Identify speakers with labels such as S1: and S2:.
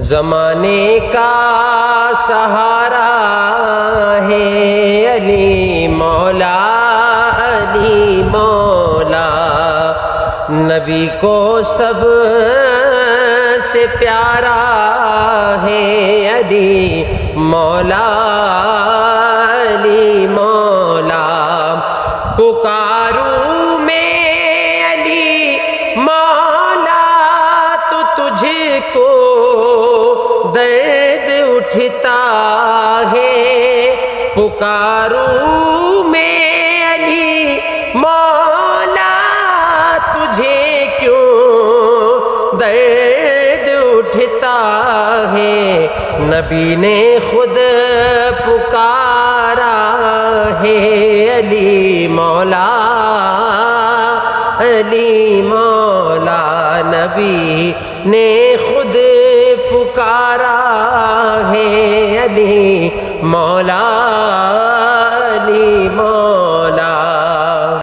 S1: زمانے کا سہارا ہے علی مولا، علی مولا، نبی کو سب سے پیارا ہے علی مولا، علی مولا، پکاروں میں علی مولا تو تجھ کو درد اٹھتا ہے، پکاروں میں علی مولا تجھے کیوں درد اٹھتا ہے، نبی نے خود پکارا ہے علی مولا، علی مولا، نبی نے خود پکارا ہے علی مولا،